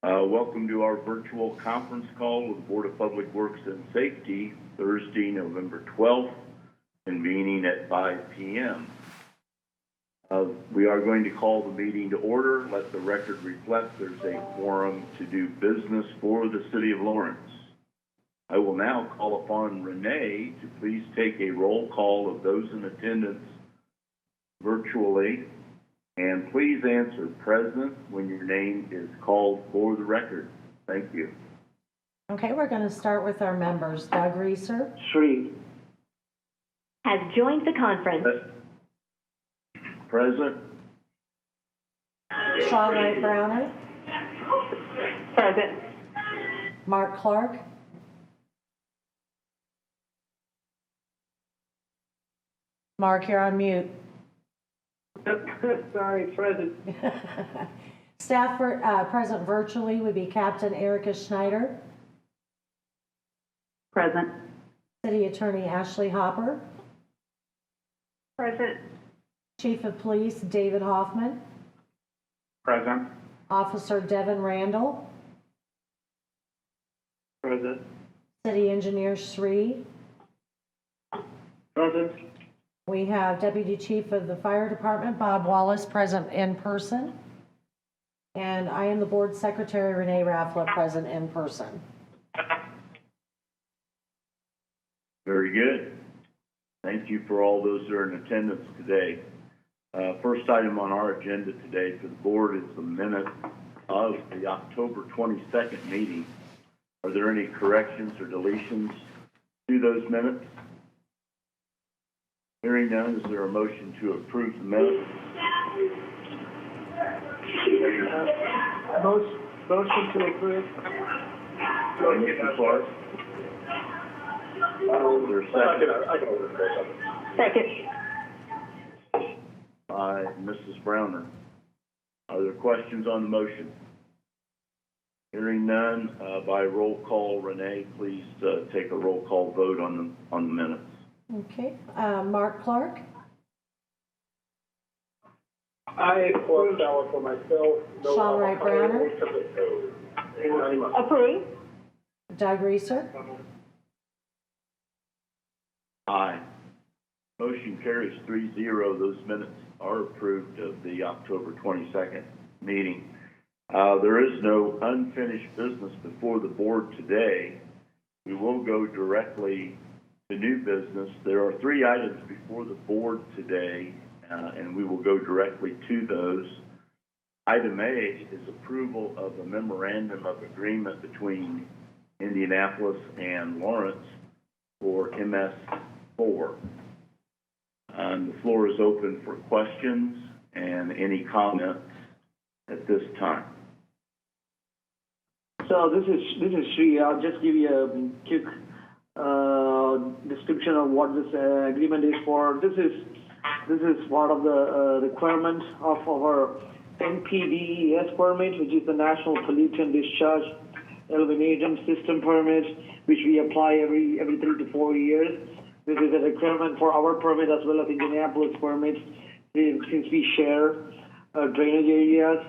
Welcome to our virtual conference call with the Board of Public Works and Safety, Thursday, November 12th, convening at 5 p.m. We are going to call the meeting to order. Let the record reflect there's a quorum to do business for the City of Lawrence. I will now call upon Renee to please take a roll call of those in attendance virtually, and please answer present when your name is called for the record. Thank you. Okay, we're going to start with our members. Doug Reeser. Sri. Has joined the conference. Present. Sean Wright Browner. Present. Mark Clark. Mark, you're on mute. Sorry, present. Staff present virtually would be Captain Erica Schneider, Present. City Attorney Ashley Hopper, Present. Chief of Police David Hoffman, Present. Officer Devin Randall, Present. City Engineer Sri. Present. We have Deputy Chief of the Fire Department Bob Wallace present in person, and I am the Board Secretary Renee Raffler present in person. Very good. Thank you for all those that are in attendance today. First item on our agenda today for the board is the minute of the October 22nd meeting. Are there any corrections or deletions to those minutes? Hearing none, is there a motion to approve the minutes? Motion to approve. Mr. Clark? Is there a second? Second. By Mrs. Browner. Are there questions on the motion? Hearing none, by roll call, Renee, please take a roll call vote on the minutes. Okay, Mark Clark, I for myself. Sean Wright Browner, Approve. Doug Reeser, Aye. Motion carries 3-0. Those minutes are approved of the October 22nd meeting. There is no unfinished business before the board today. We will go directly to new business. There are 3 items before the board today, and we will go directly to those. Item A is approval of a memorandum of agreement between Indianapolis and Lawrence for MS4. And the floor is open for questions and any comments at this time. So this is Sri. I'll just give you a quick description of what this agreement is for. This is part of the requirement of our NPDES permit, which is the National Pollutant Discharge Elimination System permit, which we apply every 3 to 4 years. This is a requirement for our permit as well as Indianapolis permits, since we share drainage areas.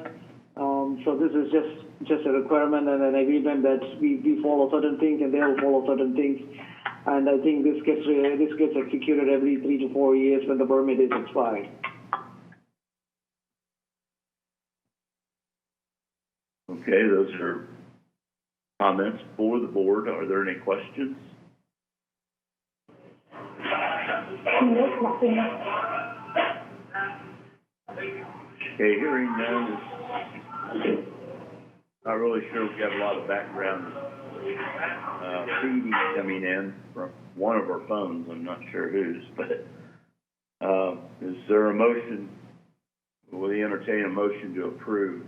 So this is just a requirement and an agreement that we follow certain things and they will follow certain things. And I think this gets executed every 3 to 4 years when the permit is expired. Okay, those are comments for the board. Are there any questions? Okay, hearing none. Not really sure. We have a lot of background feeding coming in from one of our phones. I'm not sure whose, but is there a motion? Will we entertain a motion to approve?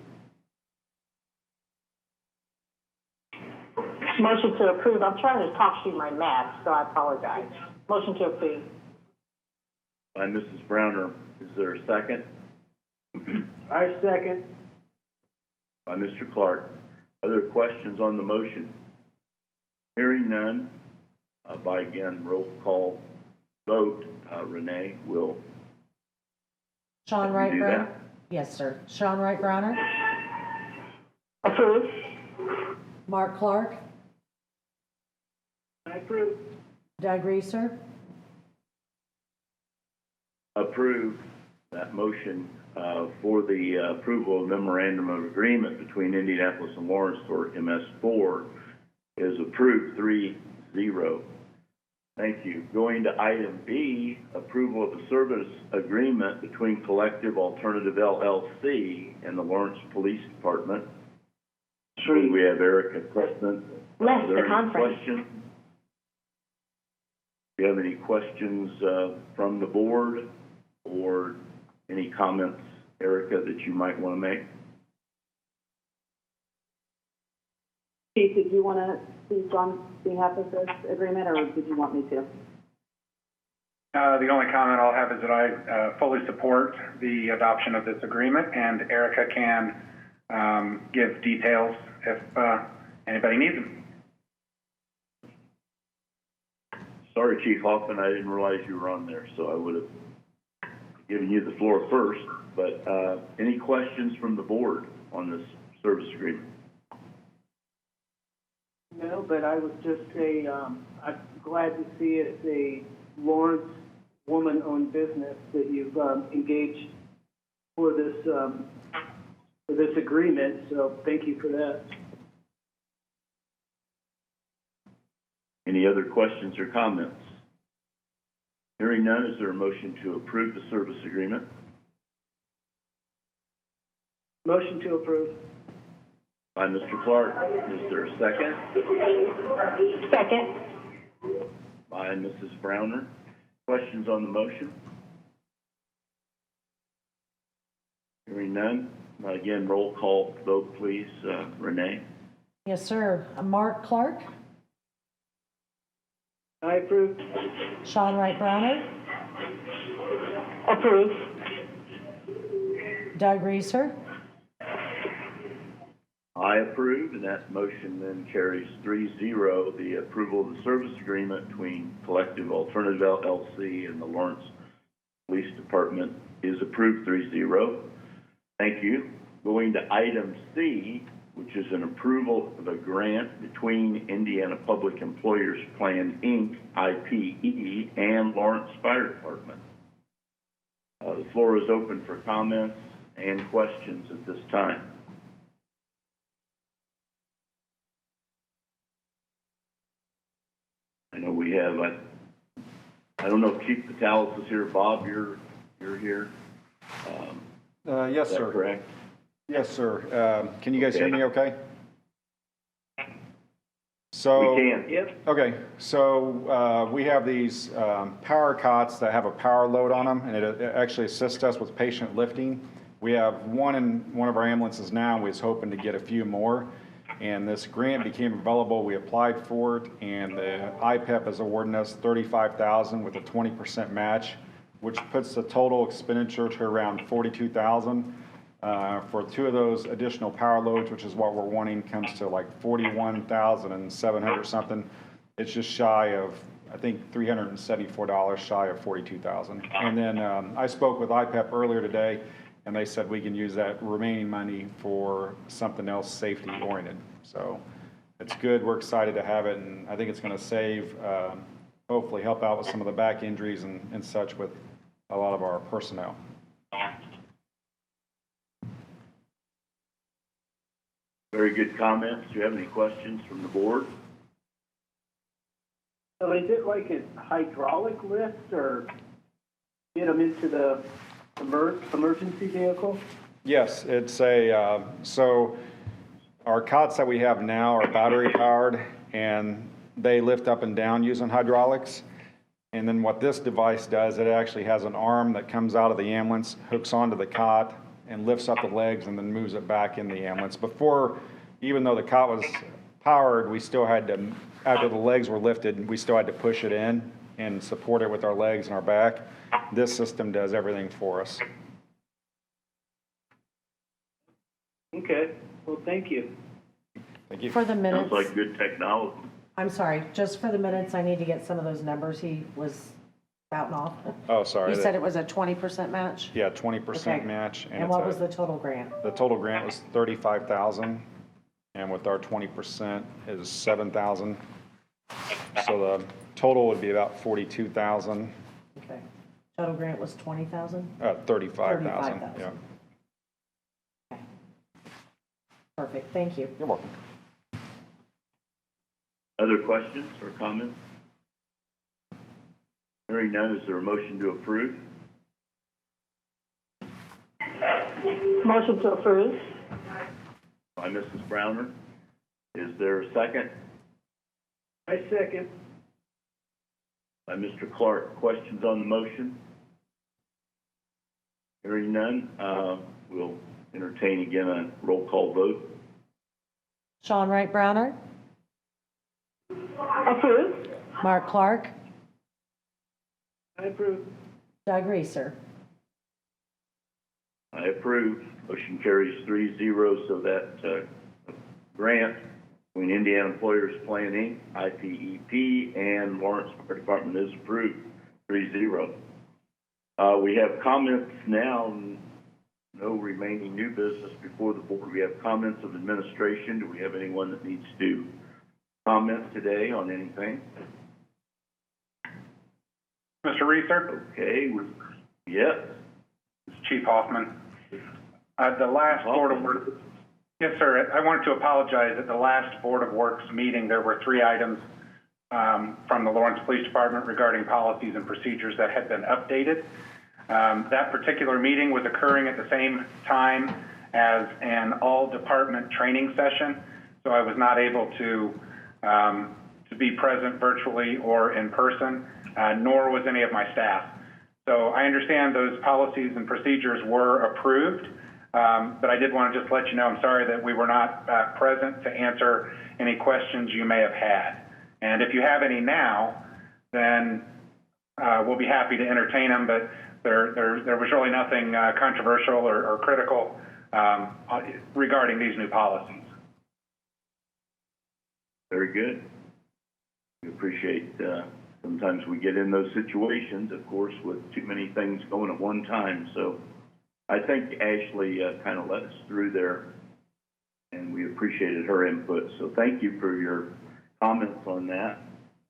Motion to approve. I'm trying to talk through my math, so I apologize. Motion to approve. By Mrs. Browner. Is there a second? I second. By Mr. Clark. Are there questions on the motion? Hearing none, by again roll call vote, Renee will. Sean Wright Browner. Yes, sir. Sean Wright Browner, Approve. Mark Clark, I approve. Doug Reeser, Approve that motion for the approval of memorandum of agreement between Indianapolis and Lawrence for MS4 is approved 3-0. Thank you. Going to item B, approval of a service agreement between Collective Alternative LLC and the Lawrence Police Department. Three. We have Erica present. Left Are the there any conference. questions? Do you have any questions from the board or any comments, Erica, that you might want to make? Chief, did you want to speak on behalf of this agreement, or did you want me to? The only comment I'll have is that I fully support the adoption of this agreement, and Erica can give details if anybody needs them. Sorry, Chief Hoffman, I didn't realize you were on there, so I would have given you the floor first. But any questions from the board on this service agreement? No, but I would just say, I'm glad to see it's a Lawrence woman-owned business that you've engaged for this agreement, so thank you for that. Any other questions or comments? Hearing none, is there a motion to approve the service agreement? Motion to approve. By Mr. Clark, is there a second? Second. By Mrs. Browner. Questions on the motion? Hearing none. Again, roll call vote, please. Renee? yes, sir. Mark Clark, I approve. Sean Wright Browner, Approve. Doug Reeser, I approve, and that motion then carries 3-0. The approval of the service agreement between Collective Alternative LLC and the Lawrence Police Department is approved 3-0. Thank you. Going to item C, which is an approval of a grant between Indiana Public Employers Plan, Inc., IPE, and Lawrence Fire Department. The floor is open for comments and questions at this time. I know we have, I don't know if Chief Vitalis is here. Bob, you're here. Yes, Is that sir. correct? Yes, sir. Can you guys hear Okay. me okay? So, We can. Yep. okay, so we have these power cots that have a power load on them, and it actually assists us with patient lifting. We have one in one of our ambulances now, and we was hoping to get a few more. And this grant became available, we applied for it, and the IPEP is awarding us $35,000 with a 20% match, which puts the total expenditure to around $42,000. For two of those additional power loads, which is what we're wanting, comes to like $41,700 something. It's just shy of, I think, $374 shy of $42,000. And then I spoke with IPEP earlier today, and they said we can use that remaining money for something else safety oriented. So it's good. We're excited to have it, and I think it's going to save, hopefully help out with some of the back injuries and such with a lot of our personnel. Very good comments. Do you have any questions from the board? So is it like a hydraulic lift or get them into the emergency vehicle? Yes, it's a, so our cots that we have now are battery powered, and they lift up and down using hydraulics. And then what this device does, it actually has an arm that comes out of the ambulance, hooks onto the cot, and lifts up the legs and then moves it back in the ambulance. Before, even though the cot was powered, we still had to, after the legs were lifted, we still had to push it in and support it with our legs and our back. This system does everything for us. Okay, well, thank you. Thank you. for the Sounds minutes. like good technology. I'm sorry, just for the minutes, I need to get some of those numbers he was spouting off. Oh, sorry. You said it was a 20% match? Yeah, 20% Okay. match. And it's what a- was the total grant? The total grant was $35,000, and with our 20% is 7,000. So the total would be about 42,000, Okay. Total grant was 20,000? 35,000. 35,000. Yeah, Okay. Perfect, thank you. you're welcome. Other questions or comments? Hearing none, is there a motion to approve? Motion to approve. By Mrs. Browner. Is there a second? I second. By Mr. Clark. Questions on the motion? Hearing none, we'll entertain again a roll call vote. Sean Wright Browner, Approve. Mark Clark, I approve. Doug Reeser. I approve. Motion carries 3-0, so that grant between Indiana Employers Plan Inc., IPEP, and Lawrence Fire Department is approved, 3-0. We have comments now, no remaining new business before the board. We have comments of administration. Do we have anyone that needs to comment today on anything? Mr. Reeser? Okay, yes. It's Chief Hoffman. The last Board of Works, yes, sir. I wanted to apologize. At the last Board of Works meeting, there were 3 items from the Lawrence Police Department regarding policies and procedures that had been updated. That particular meeting was occurring at the same time as an all-department training session, so I was not able to be present virtually or in person, nor was any of my staff. So I understand those policies and procedures were approved, but I did want to just let you know, I'm sorry that we were not present to answer any questions you may have had. And if you have any now, then we'll be happy to entertain them, but there was really nothing controversial or critical regarding these new policies. Very good. We appreciate, sometimes we get in those situations, of course, with too many things going at one time. So I think Ashley kind of led us through there, and we appreciated her input. So thank you for your comments on that.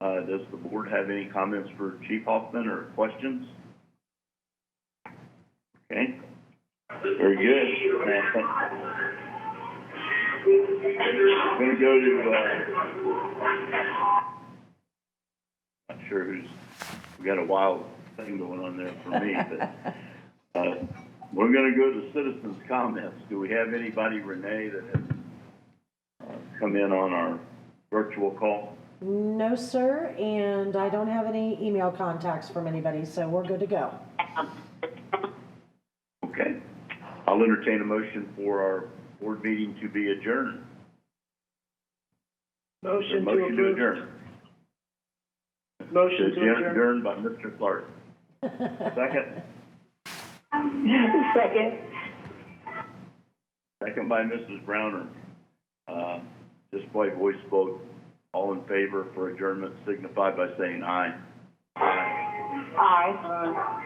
Does the board have any comments for Chief Hoffman or questions? Okay. Very good. I'm going to go to, not sure who's, we got a wild thing going on there for me, but we're going to go to citizens' comments. Do we have anybody, Renee, that has come in on our virtual call? No, sir, and I don't have any email contacts from anybody, so we're good to go. Okay. I'll entertain a motion for our board meeting to be adjourned. Motion to Motion to approve. adjourn. Motion to adjourn. Adjourned by Mr. Clark. Second. Second. Second by Mrs. Browner. Display voice vote. All in favor for adjournment signify by saying aye. Aye. Aye.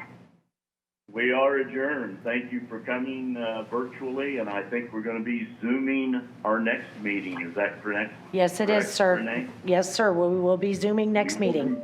We are adjourned. Thank you for coming virtually, and I think we're going to be Zooming our next meeting. Is that correct? Yes, it is, sir. Renee? Yes, sir, we will be Zooming next meeting.